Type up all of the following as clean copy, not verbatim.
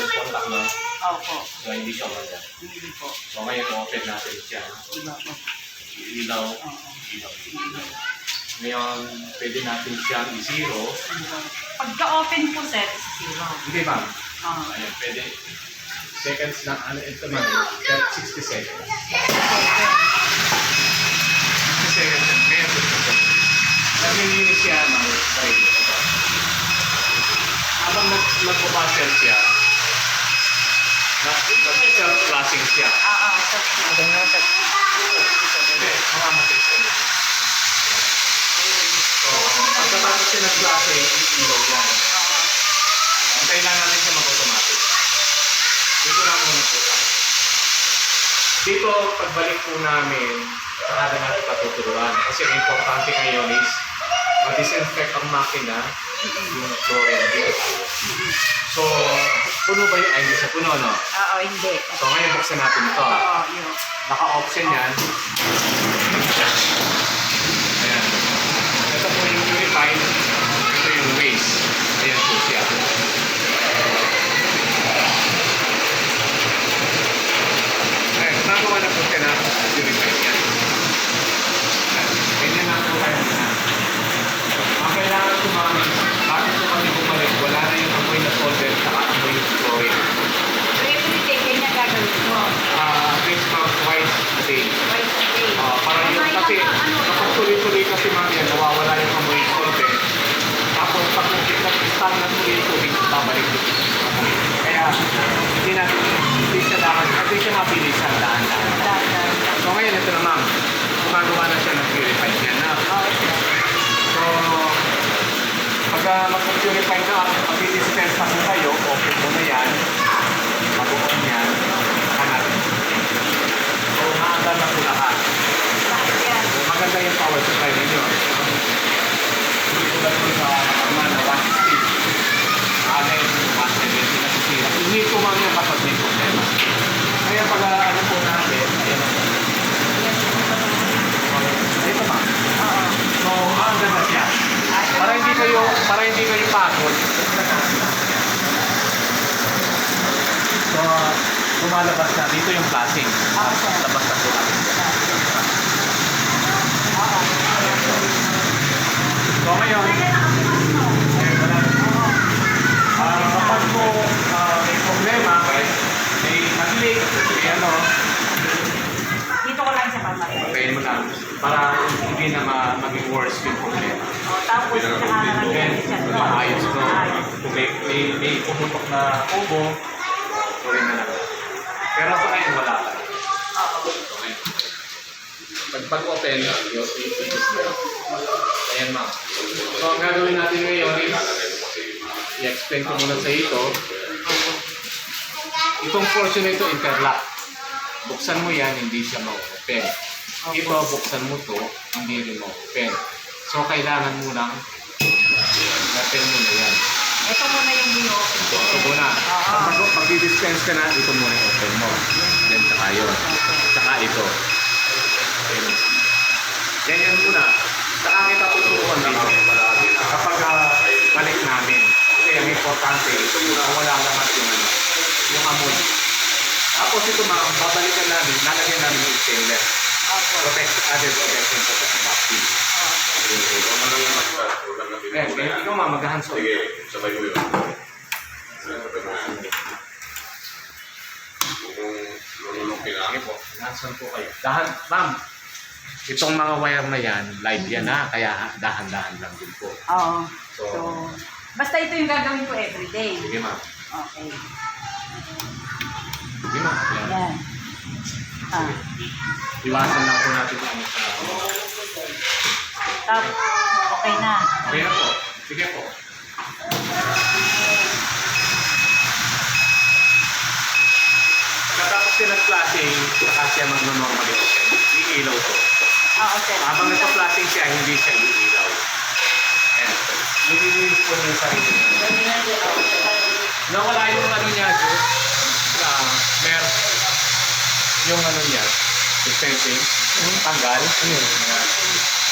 contact mo. Opo. So, hindi siya wala. Hindi po. So, ngayon, open natin siya. Iba po. Ilaw. Oo. Ilaw. Ngayon, pwede natin siyang i-zero. Pagka-open po, sir, is 0. Hindi, ma'am. Oo. Ayan, pwede. Seconds lang. Ano ito, ma'am? 60 seconds. 60 seconds. Ngayon, naglilinis siya, ma'am. Sorry. Habang nag-bubasel siya, nag-self-flushing siya. Oo, sir. Hindi, mamamatay siya. So, pagkatapos siya nag-flushing, ilaw yan. Antayin lang natin siya mag-automatic. Dito lang muna po tayo. Dito, pagbalik po namin, saka na natin patuturuan. Kasi ang importante ngayon is ma-disinfect ang makina, yung chlorine dito tayo. So, puno ba yun? Ay, hindi sa puno, no? Oo, hindi. So, ngayon buksan natin ito. Oo, yun. Naka-option yan. Ayan. Ito po yung purified. Ito yung waste. Ayan po siya. Ayan, nagawa na po siya na purified yan. Ganyan lang po kayo na. Ang kailangan ko mga bakit po kami bumalik, wala na yung amoy na solvent saka amoy yung chlorine. So, every day, ganyan gagawin mo. At least mga twice a day. Twice a day. Para yun kasi, kapag tuloy-tuloy kasi ma'am yan, nawawala yung amoy solvent. Tapos pag nag-start na tuloy yung tubig, babalik yung amoy. Kaya hindi siya mabilisan dahan-dahan. So ngayon ito na ma'am, gumagawa na siya ng purified yan na. So, pag mag-purify na, mag-dispense na po kayo, open mo na yan, mag-on yan, saka natin. So, maaga na po lahat. So, maganda yung power supply ninyo. Hindi ko lang po sa naman na 160. Maaga yung 170 na sisira. Hindi ko man yung kapag may problema. Kaya pag ano po natin, ayan ako. Ito ma'am. So, maaga na siya. Para hindi kayo pagod. So, lumalabas na. Dito yung flashing. Labas na po natin. So, ngayon, kapag po may problema, may mag-leak, may ano, Dito ko lang sa pamay. papayin mo lang para hindi na maging worse yung problema. Tapos, Then, nakakagyan siya. maayos ko. Kung may pumutok na kubo, tuloy na lang. Pero sa ngayon, wala ka. Pag-open, ayan ma'am. So, ang gagawin natin ngayon is, i-explain ko muna sa ito. Itong portion na ito, interlock. Buksan mo yan, hindi siya ma-open. Ito, buksan mo to, hindi rin ma-open. So, kailangan mo lang open mo na yan. Ito muna yung bino-open ko. Ito muna. Pag i-dispense ka na, ito muna yung open mo. Then, saka yun. Saka ito. Yan muna. Saka kita tuturuan dito. Kapag balik namin. Kasi ang importante, ito muna wala naman yung amoy. Tapos ito ma'am, babalikan namin, nalagyan namin yung stainless. Added protection sa vacuum. Ikaw ma'am, maghahanso. Sige, sabay ko yun. Kung lulunok Sige po, nasan po kayo. Ma'am, itong mga wire na yan, live yan ha, kaya dahan-dahan lang din po. Oo. So, Basta ito yung gagawin ko everyday. sige ma'am. Okay. Sige ma'am. Yan. Yan. Iwasan lang po natin yung sa... Tapos, okay na. Okay na po. Sige po. Pagkatapos siya nag-flashing, saka siya mag-normally open. Iilaw to. Oo, sir. Habang nag-flashing siya, hindi siya iilaw. Ayan. Nililinis po niya yung sarili niya. Nawala yung ano niya, Diyos. Mer. Yung ano niya, dispensing. Tanggal. Ano yun?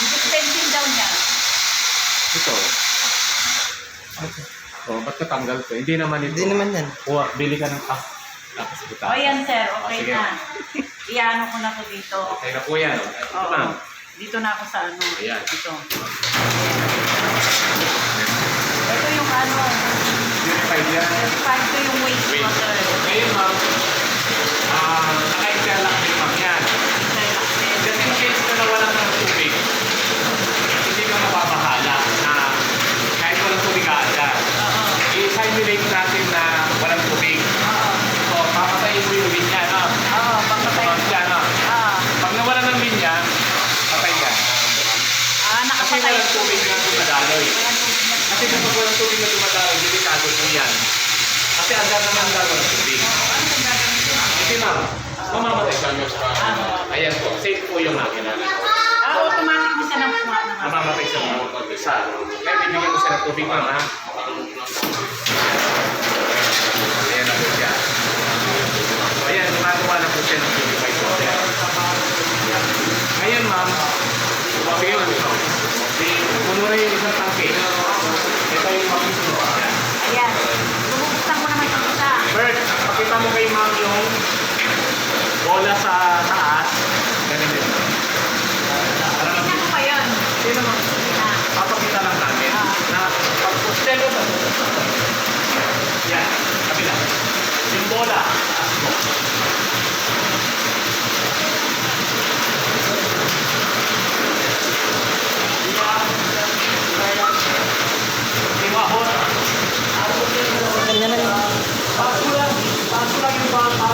Dispensing daw niya. Ito. to, ba't natanggal to? Hindi naman ito. Hindi naman yan. Kuha, bili ka ng cup. Tapos ito. O yan, sir. Okay Sige. na. Iano ko na to dito. Okay na po yan. Ito Oo. ma'am. Dito na ako sa ano. Ayan. Dito. Ito yung ano. Purified yan. Verified ko yung Wait. wastewater. Ngayon ma'am, naka-extra lang din ma'am yan. Just in case na nawalan ng tubig, hindi ka mapapahala na kahit walang tubig agad. Oo. I-simulate natin na walang tubig. Oo. So, papatayin mo yung linya, no? Oo. Pampatay. Tapos yan, no? Pag nawalan ng linya, patay yan. Kasi Nakapatay. walang tubig na dumadaloy. Walang tubig na. Kasi kapag walang tubig na dumadaloy, delikado po yan. Kasi agad naman daw walang tubig. Hindi ma'am, mamamatay siya. Ayan po, safe po yung makina. Automatic mo siya ng pumaano. Mamamatay siya ng isa. Kaya bibigyan ko siya ng tubig ma'am, ha? Ayan na po siya. So ayan, gumagawa na po siya ng purified water. Ngayon ma'am, bigyan ko ito. Puno na yung isang tangke. Ito yung makisunod niya. Ayan. Bubuksan ko naman yung isa. Bert, pakita mo kay ma'am yung bola sa taas. Ganun yun. Tingnan ko pa yun. Sino ma'am? Sige na. Papakita lang namin na pag-postelo sa yan, kabila. Yung bola, taas mo. Timahon. Kanya na yun. Paso lang yung bata.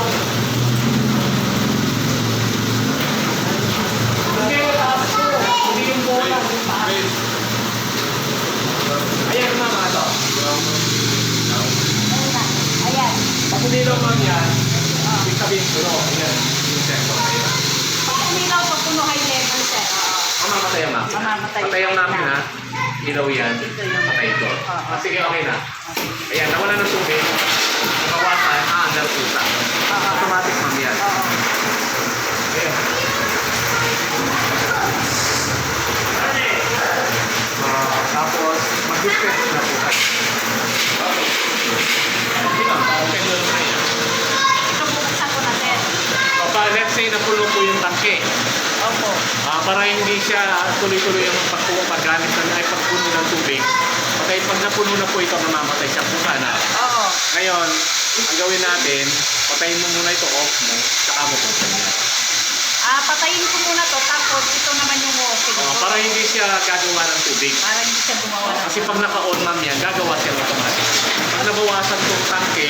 Hindi yung taas mo. Hindi yung bola. Yung taas. Ayan mama ito. Ayan. Pag umilaw ma'am yan, ibig sabihin puno. Ayan, yung sensor na yan. Pag umilaw pag puno high level, sir. Mamamatay ang makina. Mamamatay. Patay ang makina. Ilaw yan. Ito yung- Patay ito. Sige, okay na. Ayan, nawala ng tubig. Nakawasan, aandar pusa. Automatic ma'am yan. Oo. Ayan. Tapos, mag-dispense na po kayo. Hindi ma'am, open na naman yan. Ito bubuksan ko na, sir. Let's say napuno po yung tangke. Opo. Para hindi siya tuloy-tuloy ang paggamit ay pagpuno ng tubig. Okay, pag napuno na po ito, mamamatay siya po sana. Oo. Ngayon, ang gawin natin, patayin mo muna ito, off mo, saka mo po niya. Patayin ko muna to, tapos ito naman yung walking ko. Para hindi siya gagawa ng tubig. Para hindi siya gumawa ng Kasi pag naka-on ma'am yan, gagawa siya ng automatic. Pag nabawasan itong tangke,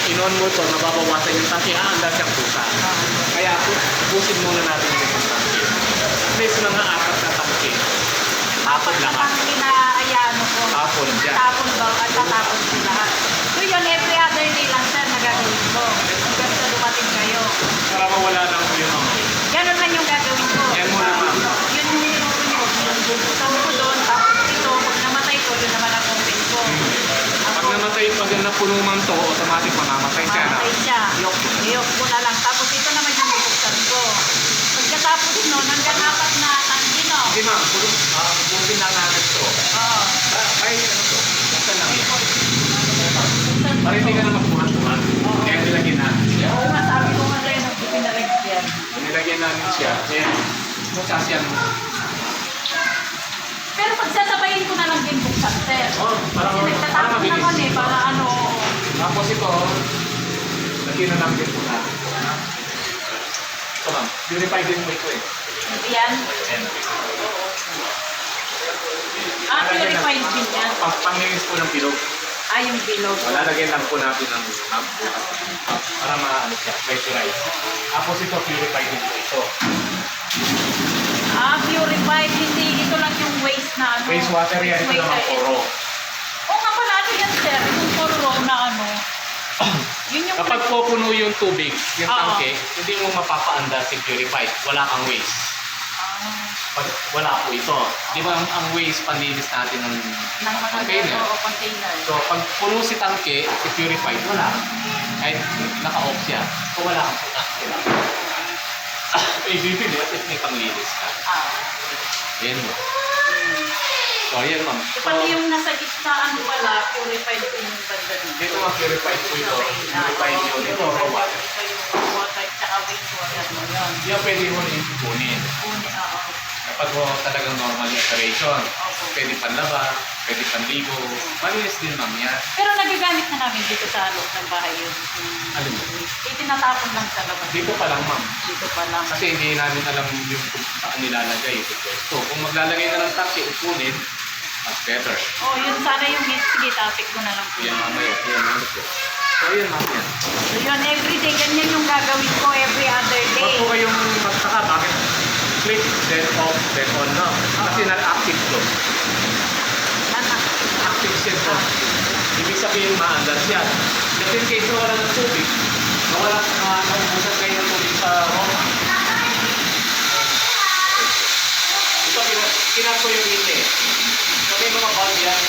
in-on mo ito, nababawasan yung tangke, aandar siyang pusa. Kaya pusin muna natin yung isang tangke. At least mga 4 na tangke. Tapon Tapos lahat. ang inaayano ko. Tapon dyan. Tapon ba? At tatapon ko lahat. So yun, every other day lang, sir, nagagawin ko. Hanggang sa dumating kayo. Para mawala lang po yung mga. Ganun man yung gagawin ko. Yan muna, ma'am. Yun yung sinusunod. Yung bubuksan ko doon, tapos ito, pag namatay ko, yun naman ang open ko. Pag namatay, pag napuno man to, automatic mamamatay siya na. Mamatay siya. Iyok. Iyok ko na lang. Tapos ito naman yung bubuksan ko. Pagkatapos nun, hanggang 4 na tanggi, no? Hindi ma'am, bukin lang natin ito. Oo. Ay, ano to? Basta lang. Buksan Para hindi ka na magbuhat-buhat. Kaya nilagyan natin siya. Oo nga, sabi ko nga sa'yo, nung pinarigyan. Nilagyan namin siya. Ayan. Masasyan mo. Pero pagsasabayin ko na lang din buksan, sir. Oh, para Kasi nagtatapos mabilis. naman eh, para ano. Tapos ito, lagyan na lang din po natin. Ito ma'am, purify din mo ito eh. Yan. Ayan. Purified din yan. Panglinis po ng bilog. Yung bilog. Lalagyan lang po natin ng para maano siya, pressurize. Tapos ito, purify din po ito. Purified. Hindi, ito lang yung waste na ano. Wastewater yan, ito naman puro. Oo nga pala, ano yan, sir? Yung puro na ano. Yun yung... Kapag pupuno yung tubig, yung Oo. tangke, hindi mo mapapaanda si purified. Wala kang waste. Pag wala po ito. Di ba ang waste panlinis natin ng ng mga container? Oo, container. So, pag puno si tangke, si purified, wala. Kahit naka-off siya. So, wala kang puta. Eh, bibili at least may panglinis ka. Yan mo. So, yan ma'am. So, pati yung nasa gitnaan pala, purified po yung banda dito. Dito ma'am, purified po ito. Purified yun. Ito, raw water. Ito yung water, tsaka wastewater mo yun. Yan pwede mo rin kunin. Oo. Kapag mo talagang normal yung operation. Opo. Pwede panlaba, pwede panligo. Malinis din ma'am yan. Pero nagagamit na namin dito sa loob ng bahay yun. Alin mo? Itinatapon lang sa labas. Dito pa lang ma'am. Dito pa lang. Kasi hindi namin alam yung kung saan nilalagay ito. So, kung maglalagay na ng tangke, upunin, mas better. Oh, yun sana yung hit. Sige, topic ko na lang po. Yan mamaya. Yan mamaya po. So, yan ma'am yan. So, yun, everyday, ganyan yung gagawin ko every other Huwag day. po kayong magtaka. Bakit? Click, then off, then on na. Kasi na-active to. Active siya to. Ibig sabihin, maandas yan. Just in case na wala ng tubig, nawala naubusan kayo ng tubig sa Roma. Ito, kinap ko yung ite. So, may mga bulb yan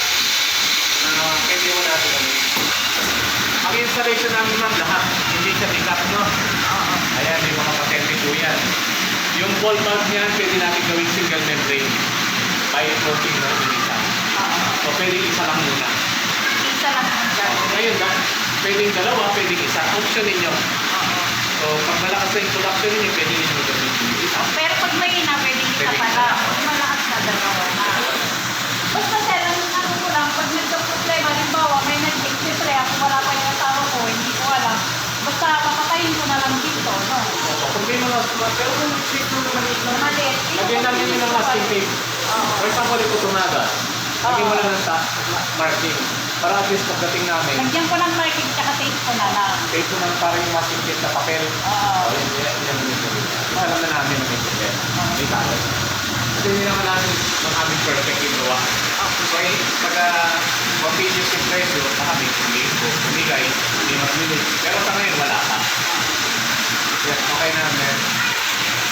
na pwede mo natin ano. Ang installation namin ma'am lahat, hindi siya tikap, no? Ayan, may mga patente po yan. Yung wall bulb niyan, pwede natin gawing single membrane by floating na isa. So, pwede isa lang muna. Isa lang ang gagawin. Ngayon ba, pwedeng dalawa, pwedeng isa. Option ninyo. So, pag malakas na yung production ninyo, pwede ninyo gawin yung isa. Pero pag may ina, pwedeng isa Pwede pa isa. lang. Pag malakas na dalawa na. Basta sir, ang ano ko lang, pag nagka-problema, halimbawa, may nag-check, siyempre, ako wala pa yung asawa ko, hindi ko alam. Basta papatayin ko na lang dito, no? So, kung may mga smart, pero kung check mo naman ito, Maliit. lagyan namin yun ng masking tape. For example, ito tumaga. Lagyan mo lang ng marking. Para at least pagdating namin, Lagyan ko ng marking tsaka tape ko na lang. tape mo lang parang yung masking tape na papel. Oo. Oh, yan yung gawin. Alam na namin ang problema. May talo. Kasi hindi naman namin ang aming perfect yung gawa. So, pag mapinius yung presyo, baka may kumigay, hindi magbili. Pero sa ngayon, wala pa. Yes, okay na.